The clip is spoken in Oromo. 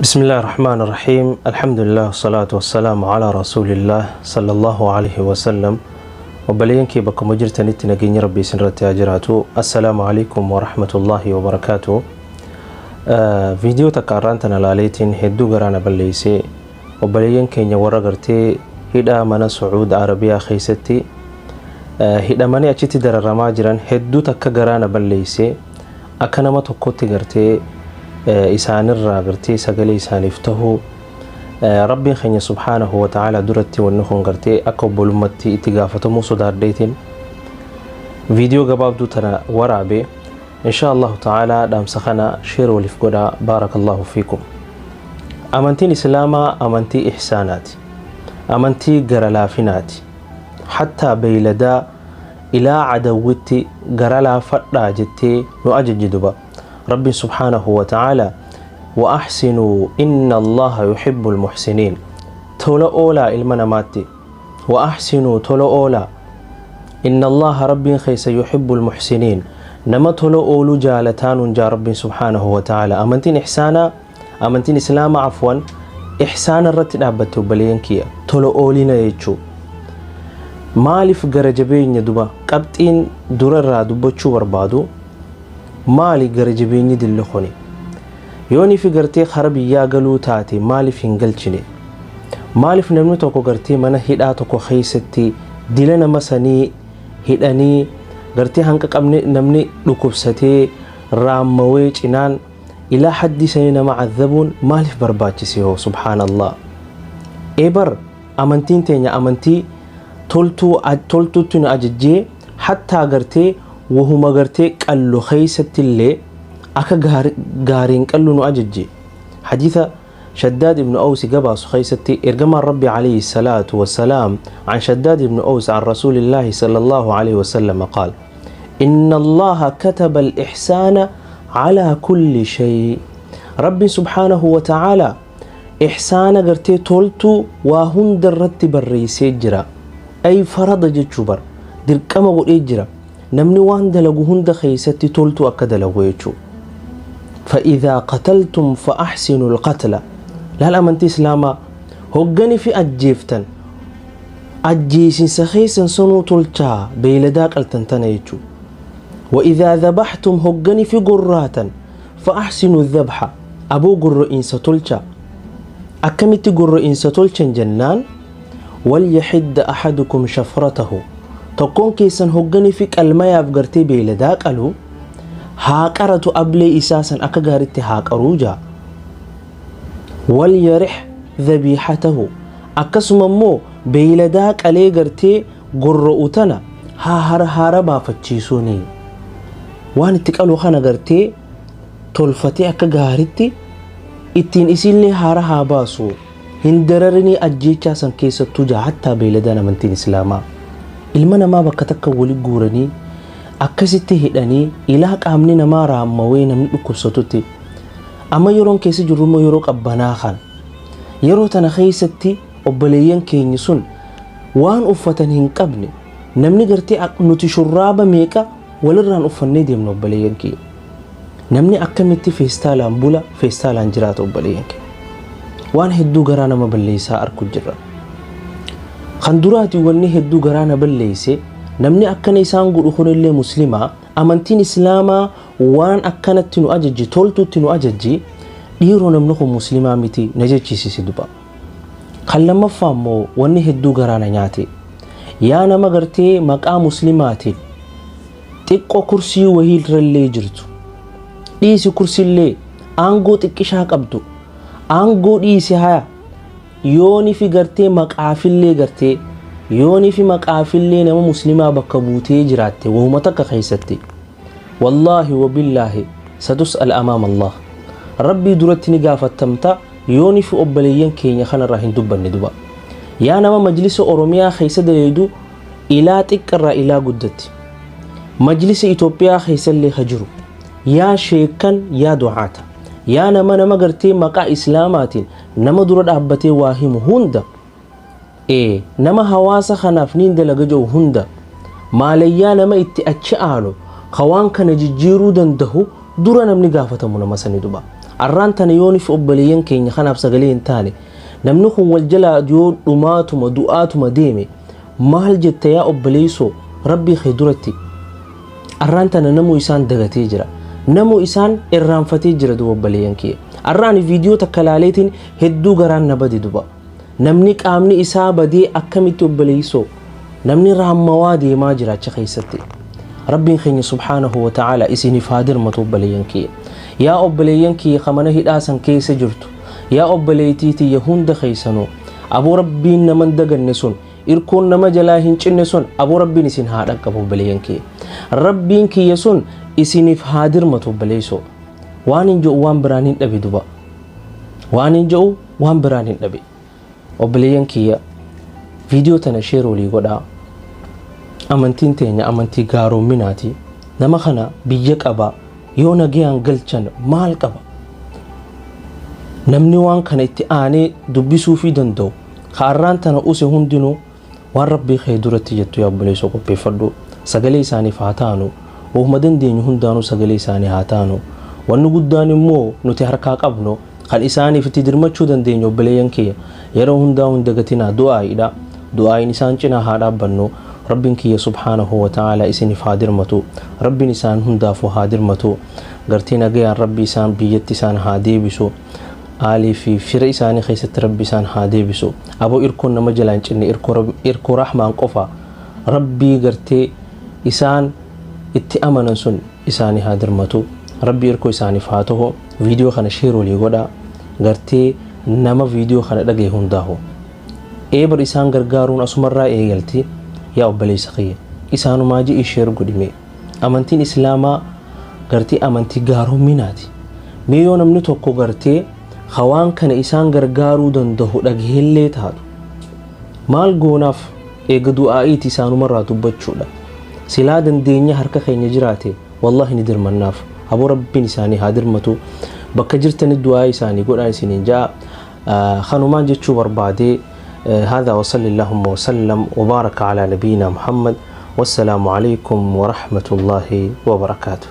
بسم الله الرحمن الرحيم الحمد لله والصلاة والسلام على رسول الله صلى الله عليه وسلم وبلينكي بكم مجرتني تنجيني ربي سنرتي أجراته. السلام عليكم ورحمة الله وبركاته. فيديو تكارنتنا لاليتين هدو غرانا بليسي وبلينكي نورا غرتي هدا من سعود عربية خيستي هدا مني أجتي در الرماجران هدو تكا غرانا بليسي أكنما تقوتي غرتي إسان الراغرتي سقلي إسان يفتهو ربي خيني سبحانه وتعالى درتي ونخون غرتي أكبر المتي اتقافة موسو دار ديتين فيديو قباب دوتنا ورابي إن شاء الله تعالى دام سخنا شير ولفقودا بارك الله فيكم. أمنتين إسلاما أمنتي إحسانات أمنتي قرلافنات حتى بيلدا إلى عدوتي قرلا فردا جتي نؤجج دبا ربي سبحانه وتعالى وأحسنوا إن الله يحب المحسنين تولا أولا المناماتي وأحسنوا تولا أولا إن الله ربي خيس يحب المحسنين نما تولا أولو جالتان جا ربي سبحانه وتعالى أمنتين إحسانا أمنتين إسلام عفوا إحسانا رتنا أبتو بلينكيا تولا أولينا يجو مالف قرجبين يدوبا قبطين درر دبوچو بربادو مالي قرجبيني دلخوني يوني في قرتي خربي يا قلو تاتي مالي في انقلشني مالي في نمني توكو قرتي منا هيداتوكو خيستي دلنا مساني هيداني قرتي هنك قمني نمني لكبستي رامويج إنان إلى حد سنين معذبون مالي في برباتي سيهو سبحان الله إبر أمنتين تينيا أمنتي تولتو تنو أججي حتى قرتي وهما قرتي قالو خيست اللي أكا قارين قالو نؤججي حديث شداد بن أوس قباس خيستي إرقما ربي عليه الصلاة والسلام عن شداد بن أوس عن رسول الله صلى الله عليه وسلم قال إن الله كتب الإحسان على كل شيء ربي سبحانه وتعالى إحسان قرتي تولتو وهند الرتب الرئيسي جرا أي فرض جتشبر دير كما قول إجرا نمني وان دلقو هند خيستي تولتو أكد لغويتو فإذا قتلتم فأحسنوا القتل لا الأمنتي إسلاما هقني في أجيفتن أجيسين سخيسن سنو تولتا بيلداك التنتنيتو وإذا ذبحتم هقني في قراتا فأحسنوا الذبح أبو قر إنسا تولتا أكمتي قر إنسا تولتا جنان وليحد أحدكم شفرته تكون كيسن هقني فيك الماء فقرتي بيلداك ألو هاكرتو أبلي إساسا أكا غارتي هاكروجا وليرح ذبيحته أكسممو بيلداك ألي غرتي قرؤتنا هار با فتشيسوني وان تكالو خانا غرتي تلفتي أكا غارتي اتين إسيلي هارها باسو هندررني أجيشا سن كيسة توجا حتى بيلدانا منتين إسلاما ilma namaa bakka takka wali guuranii akkasitti hidhanii ilaa qaamni namaa raamawee namni dhukkubsatutti amma yeroon keessa jirru yeroo qabbanaa kan yeroo tana keessatti obboleeyyan keenya sun waan uffatan hin qabne namni gartee nuti shurraaba meeqa walirraan uffannee deemna obboleeyyan keenya namni akkamitti feestaalaan bula feestaalaan jiraata obboleeyyan keenya waan hedduu garaa nama balleessaa arku jirra خندراتي وني هدو غرانا بليسي نمني أكنا إسان قد أخون اللي مسلمة أمنتين إسلاما وان أكنا تنو أججي تولتو تنو أججي ديرو نمنخو مسلمة ميتي نججي سيسي دبا خلما فامو وني هدو غرانا نياتي يانا مغرتي مقا مسلماتي تقو كرسي وهيل رلي جرتو ديسي كرسي اللي آنغو تكشاك أبدو آنغو ديسي هايا yooni fi gartee maqaafillee gartee yooni fi maqaafillee nama muslimaa bakka buutee jiraatte wahuma takka keessatti wallaahi wabillaahi satus'al amaam Allah rabbii duratti ni gaafattamta yooni fi obboleeyyan keenya kanarraa hin dubbanne duba yaa nama majlisa oromiyaa keessa daleedu ilaa xiqqarraa ilaa guddatti majlisa Itoophiyaa keessallee hajiru yaa sheekan yaa du'aata yaa nama gartee maqaa islaamaatiin nama dura dhaabbatee waa himu hunda nama hawaasa kanaaf niin dalaga jiru hunda maalayyaa nama itti achi aanu khawaan kana jijjiiruu dandahu dura namni gaafatamu nama sani duba arraanta yoonif obboleeyyan keenya kanaaf sagalee hin taane namni kun wal jalaa yoo dhumaatuma du'aatuma deeme maal jetta yaa obboleeysoo rabbii kee duratti arraanta namuu isaan dagatee jira namuu isaan irraanfatee jira duba obboleeyyan kee arraan viidiyoo takka laaleetiin hedduu garaan na badi duba namni qaamni isaa badee akkamitti obboleeysoo namni raamawaa deemaa jira acha keessatti rabbiin keenya subhaanahu wa ta'ala isiniif haa dirmatu obboleeyyan kee yaa obboleeyyan kee kamana hidhaasan keessa jirtu yaa obboleeytiitii hunda keessanoo aboo rabbiin naman daganne sun irkoon nama jalaa hin cinne sun aboo rabbiin isin haa dhaqqabu obboleeyyan kee rabbiin kiyya sun isiniif haa dirmatu obboleeysoo waan hin jedhu waan biraan hin dhabe duba waan hin jedhu waan biraan hin dhabe obboleeyyan kiyya viidiyoo tana sheer olii godhaa amantiin teenya amantii gaaroominaati nama kana biyya qaba yoo nagayaan galchan maal qaba namni waan kana itti aanee dubbisuu fi danda'u kaarraan tana use hundinuu waan rabbii kee duratti jettu yaa obboleeysoo qopheeffadhu sagalee isaaniif haa taanu waanuma dandeenyu hundaanuu sagalee isaanii haa taanu wanni guddaan immoo nuti harkaa qabnu kan isaaniif itti dirmachuu dandeenyu obboleeyyan kiyya yeroo hundaa hin dagatinaa du'aa'idha du'aa'iin isaan cinaa haa dhaabbannu rabbiin kiyya subhaanahu wa ta'ala isiniif haa dirmatu rabbiin isaan hundaafuu haa dirmatu gartee nagayaan rabbi isaan biyyatti isaan haa deebisu aalii fi fira isaanii keessatti rabbi isaan haa deebisu aboo irkoon nama jalaa hin cinne irkoo rahmaan qofa rabbii gartee isaan itti amanan sun isaanii haa dirmatu rabbi irkoo isaaniif haa ta'u viidiyoo kana sheer olii godhaa gartee nama viidiyoo kana dhagaye hundaahu eebar isaan gargaaruun asumarraa eegalti yaa obboleessa kiyya isaanumaa ji'i sheer godhime amantiin islaamaa gartee amantii gaaroominaati mee yoo namni tokko gartee hawaan kana isaan gargaaruu danda'u dhageellee taatu maal goonaaf eega du'aa'iiti isaanumarraa dubbachuudha silaa dandeenya harka keenya jiraate wallahi ni dirmannaaf aboo rabbiin isaanii haa dirmatu bakka jirtani du'aa isaanii godhaa isiniin ja'a kanumaan jechuu barbaadee هذا وصلى اللهم وسلم وبارك على نبينا محمد والسلام عليكم ورحمة الله وبركاته